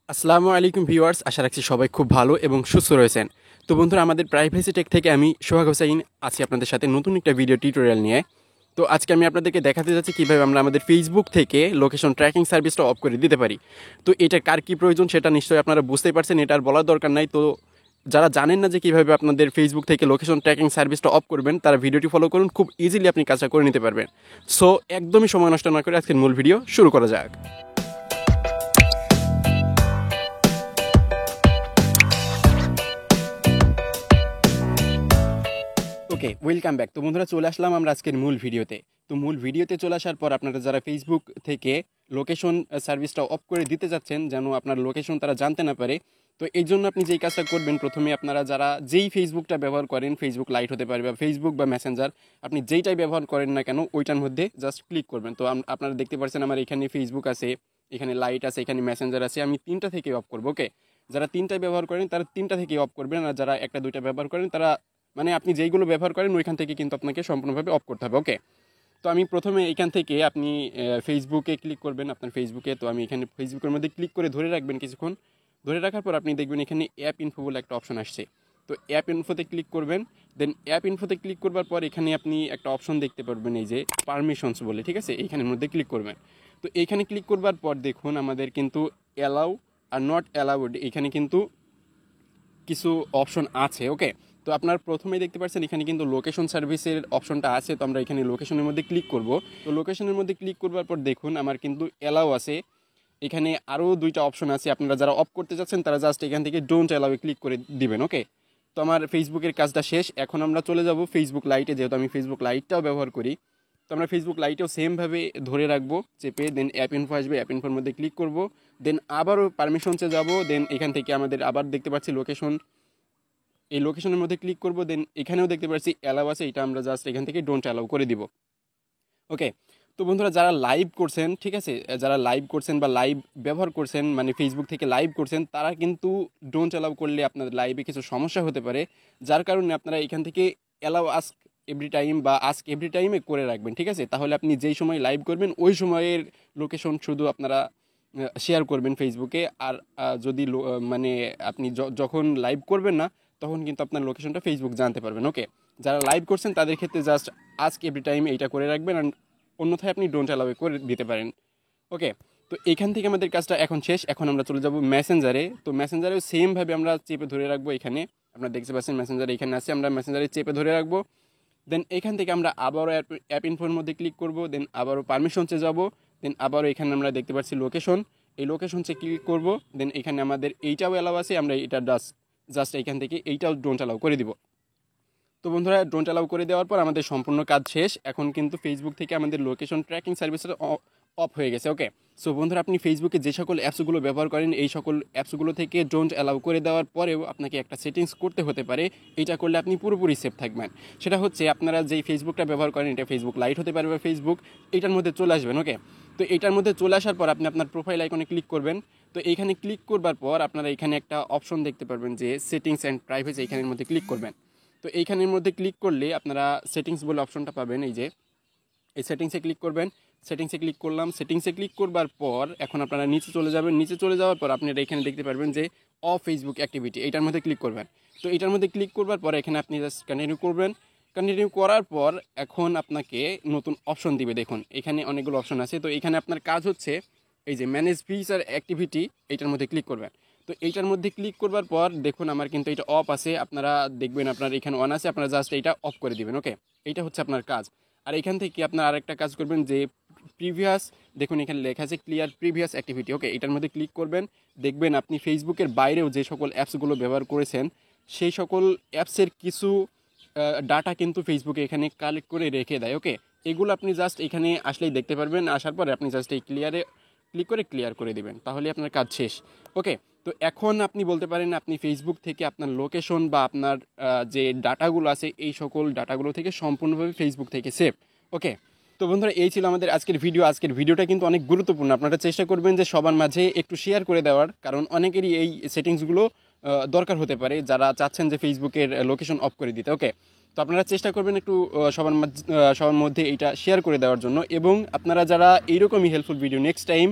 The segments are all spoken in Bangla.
আসসালামু আলাইকুম ভিউয়ার্স, আশা রাখছি সবাই খুব ভালো এবং সুস্থ রয়েছেন। তো বন্ধুরা, আমাদের প্রাইভেসি টেক থেকে আমি সোহাগ হোসাইন আছি আপনাদের সাথে নতুন একটা ভিডিও টিউটোরিয়াল নিয়ে। তো আজকে আমি আপনাদেরকে দেখাতে যাচ্ছি কীভাবে আমরা আমাদের ফেসবুক থেকে লোকেশন ট্র্যাকিং সার্ভিসটা অফ করে দিতে পারি। তো এটা কার কী প্রয়োজন সেটা নিশ্চয়ই আপনারা বুঝতেই পারছেন, এটা আর বলার দরকার নাই। তো যারা জানেন না যে কীভাবে আপনাদের ফেসবুক থেকে লোকেশন ট্র্যাকিং সার্ভিসটা অফ করবেন, তারা ভিডিওটি ফলো করুন, খুব ইজিলি আপনি কাজটা করে নিতে পারবেন। সো একদমই সময় নষ্ট না করে আজকের মূল ভিডিও শুরু করা যাক। ওকে, ওয়েলকাম ব্যাক। তো বন্ধুরা, চলে আসলাম আমরা আজকের মূল ভিডিওতে। তো মূল ভিডিওতে চলে আসার পর আপনারা যারা ফেসবুক থেকে লোকেশন সার্ভিসটা অফ করে দিতে যাচ্ছেন, যেন আপনার লোকেশন তারা জানতে না পারে, তো এই জন্য আপনি যেই কাজটা করবেন, প্রথমে আপনারা যারা যেই ফেসবুকটা ব্যবহার করেন, ফেসবুক লাইট হতে পারে বা ফেসবুক বা মেসেঞ্জার, আপনি যেইটাই ব্যবহার করেন না কেন ওইটার মধ্যে জাস্ট ক্লিক করবেন। তো আপনারা দেখতে পাচ্ছেন আমার এখানে ফেসবুক আছে, এখানে লাইট আছে, এখানে মেসেঞ্জার আছে। আমি তিনটা থেকে অফ করবো। ওকে, যারা তিনটায় ব্যবহার করেন তারা তিনটা থেকে অফ করবেন, আর যারা একটা দুইটা ব্যবহার করেন তারা মানে আপনি যেইগুলো ব্যবহার করেন ওইখান থেকে কিন্তু আপনাকে সম্পূর্ণভাবে অফ করতে হবে। ওকে, তো আমি প্রথমে এখান থেকে আপনি ফেসবুকে ক্লিক করবেন, আপনার ফেসবুকে। তো আমি এখানে ফেসবুকের মধ্যে ক্লিক করে ধরে রাখবেন কিছুক্ষণ। ধরে রাখার পর আপনি দেখবেন এখানে অ্যাপ ইনফো বলে একটা অপশন আসছে। তো অ্যাপ ইনফোতে ক্লিক করবেন। দেন অ্যাপ ইনফোতে ক্লিক করবার পর এখানে আপনি একটা অপশন দেখতে পারবেন, এই যে পারমিশনস বলে, ঠিক আছে, এইখানের মধ্যে ক্লিক করবেন। তো এইখানে ক্লিক করবার পর দেখুন আমাদের কিন্তু অ্যালাউ আর নট অ্যালাউড এখানে কিন্তু কিছু অপশন আছে। ওকে, তো আপনার প্রথমেই দেখতে পাচ্ছেন এখানে কিন্তু লোকেশন সার্ভিসের অপশনটা আছে। তো আমরা এখানে লোকেশনের মধ্যে ক্লিক করব। তো লোকেশনের মধ্যে ক্লিক করবার পর দেখুন আমার কিন্তু অ্যালাউ আছে। এখানে আরও দুইটা অপশন আছে, আপনারা যারা অফ করতে যাচ্ছেন তারা জাস্ট এখান থেকে ডোন্ট অ্যালাউয়ে ক্লিক করে দিবেন। ওকে, তো আমার ফেসবুকের কাজটা শেষ। এখন আমরা চলে যাব ফেসবুক লাইটে, যেহেতু আমি ফেসবুক লাইটটাও ব্যবহার করি। তো আমরা ফেসবুক লাইটেও সেমভাবে ধরে রাখবো চেপে, দেন অ্যাপ ইনফো আসবে, অ্যাপ ইনফোর মধ্যে ক্লিক করব। দেন আবারও পারমিশনসে যাব। দেন এখান থেকে আমাদের আবার দেখতে পাচ্ছি লোকেশন, এই লোকেশনের মধ্যে ক্লিক করব। দেন এখানেও দেখতে পাচ্ছি অ্যালাউ আছে, এটা আমরা জাস্ট এখান থেকে ডোন্ট অ্যালাউ করে দিব। ওকে, তো বন্ধুরা যারা লাইভ করছেন, ঠিক আছে, যারা লাইভ করছেন বা লাইভ ব্যবহার করছেন, মানে ফেসবুক থেকে লাইভ করছেন, তারা কিন্তু ডোন্ট অ্যালাউ করলে আপনাদের লাইভে কিছু সমস্যা হতে পারে, যার কারণে আপনারা এখান থেকে অ্যালাউ আস্ক এভরি টাইম বা আস্ক এভরি টাইমে করে রাখবেন, ঠিক আছে। তাহলে আপনি যেই সময় লাইভ করবেন ওই সময়ের লোকেশন শুধু আপনারা শেয়ার করবেন ফেসবুকে। আর যদি মানে আপনি যখন লাইভ করবেন না তখন কিন্তু আপনার লোকেশনটা ফেসবুক জানতে পারবেন। ওকে, যারা লাইভ করছেন তাদের ক্ষেত্রে জাস্ট আস্ক এভরি টাইম এইটা করে রাখবেন, আর অন্যথায় আপনি ডোন্ট অ্যালাউ করে দিতে পারেন। ওকে, তো এখান থেকে আমাদের কাজটা এখন শেষ। এখন আমরা চলে যাব মেসেঞ্জারে। তো মেসেঞ্জারেও সেমভাবে আমরা চেপে ধরে রাখবো। এখানে আপনারা দেখতে পাচ্ছেন মেসেঞ্জার এখানে আছে, আমরা মেসেঞ্জারে চেপে ধরে রাখবো। দেন এখান থেকে আমরা আবারও অ্যাপ ইনফোর মধ্যে ক্লিক করব। দেন আবারও পারমিশনসে যাব। দেন আবারও এখানে আমরা দেখতে পাচ্ছি লোকেশন, এই লোকেশনসে ক্লিক করব। দেন এখানে আমাদের এইটাও অ্যালাউ আছে, আমরা এটা জাস্ট এইখান থেকে এইটাও ডোন্ট অ্যালাউ করে দিব। তো বন্ধুরা, ডোন্ট অ্যালাউ করে দেওয়ার পর আমাদের সম্পূর্ণ কাজ শেষ। এখন কিন্তু ফেসবুক থেকে আমাদের লোকেশন ট্র্যাকিং সার্ভিসটা অফ হয়ে গেছে। ওকে, সো বন্ধুরা, আপনি ফেসবুকে যে সকল অ্যাপসগুলো ব্যবহার করেন এই সকল অ্যাপসগুলো থেকে ডোন্ট অ্যালাউ করে দেওয়ার পরেও আপনাকে একটা সেটিংস করতে হতে পারে। এটা করলে আপনি পুরোপুরি সেফ থাকবেন। সেটা হচ্ছে আপনারা যেই ফেসবুকটা ব্যবহার করেন, এটা ফেসবুক লাইট হতে পারে বা ফেসবুক, এটার মধ্যে চলে আসবেন। ওকে, তো এটার মধ্যে চলে আসার পর আপনি আপনার প্রোফাইল আইকনে ক্লিক করবেন। তো এইখানে ক্লিক করবার পর আপনারা এখানে একটা অপশন দেখতে পারবেন যে সেটিংস অ্যান্ড প্রাইভেসি, এইখানের মধ্যে ক্লিক করবেন। তো এইখানের মধ্যে ক্লিক করলে আপনারা সেটিংস বলে অপশনটা পাবেন, এই যে এই সেটিংসে ক্লিক করবেন। সেটিংসে ক্লিক করলাম। সেটিংসে ক্লিক করবার পর এখন আপনারা নিচে চলে যাবেন। নিচে চলে যাওয়ার পর আপনারা এখানে দেখতে পারবেন যে অফ ফেসবুক অ্যাক্টিভিটি, এইটার মধ্যে ক্লিক করবেন। তো এটার মধ্যে ক্লিক করবার পর এখানে আপনি জাস্ট কন্টিনিউ করবেন। কন্টিনিউ করার পর এখন আপনাকে নতুন অপশন দিবে। দেখুন এখানে অনেকগুলো অপশন আছে। তো এখানে আপনার কাজ হচ্ছে এই যে ম্যানেজ ফিচার অ্যাক্টিভিটি, এইটার মধ্যে ক্লিক করবেন। তো এইটার মধ্যে ক্লিক করবার পর দেখুন আমার কিন্তু এটা অফ আছে, আপনারা দেখবেন আপনার এখানে অন আছে, আপনারা জাস্ট এইটা অফ করে দিবেন। ওকে, এইটা হচ্ছে আপনার কাজ। আর এখান থেকে আপনার আরেকটা কাজ করবেন যে প্রিভিয়াস, দেখুন এখানে লেখা আছে ক্লিয়ার প্রিভিয়াস অ্যাক্টিভিটি। ওকে, এটার মধ্যে ক্লিক করবেন। দেখবেন আপনি ফেসবুকের বাইরেও যে সকল অ্যাপসগুলো ব্যবহার করেছেন সেই সকল অ্যাপসের কিছু ডাটা কিন্তু ফেসবুকে এখানে কালেক্ট করে রেখে দেয়। ওকে, এগুলো আপনি জাস্ট এখানে আসলেই দেখতে পারবেন। আসার পরে আপনি জাস্ট এই ক্লিয়ারে ক্লিক করে ক্লিয়ার করে দেবেন, তাহলে আপনার কাজ শেষ। ওকে, তো এখন আপনি বলতে পারেন আপনি ফেসবুক থেকে আপনার লোকেশন বা আপনার যে ডাটাগুলো আছে এই সকল ডাটাগুলো থেকে সম্পূর্ণভাবে ফেসবুক থেকে সেভ। ওকে, তো বন্ধুরা, এই ছিল আমাদের আজকের ভিডিও। আজকের ভিডিওটা কিন্তু অনেক গুরুত্বপূর্ণ, আপনারা চেষ্টা করবেন যে সবার মাঝে একটু শেয়ার করে দেওয়ার, কারণ অনেকেরই এই সেটিংসগুলো দরকার হতে পারে যারা চাচ্ছেন যে ফেসবুকের লোকেশন অফ করে দিতে। ওকে, তো আপনারা চেষ্টা করবেন একটু সবার মধ্যে এইটা শেয়ার করে দেওয়ার জন্য। এবং আপনারা যারা এইরকমই হেল্পফুল ভিডিও নেক্সট টাইম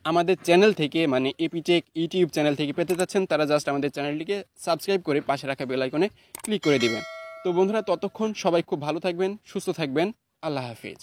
আমাদের চ্যানেল থেকে মানে এপিটেক ইউটিউব চ্যানেল থেকে পেতে যাচ্ছেন, তারা জাস্ট আমাদের চ্যানেলটিকে সাবস্ক্রাইব করে পাশে রাখা বেল আইকনে ক্লিক করে দিবেন। তো বন্ধুরা, ততক্ষণ সবাই খুব ভালো থাকবেন, সুস্থ থাকবেন। আল্লাহ হাফিজ।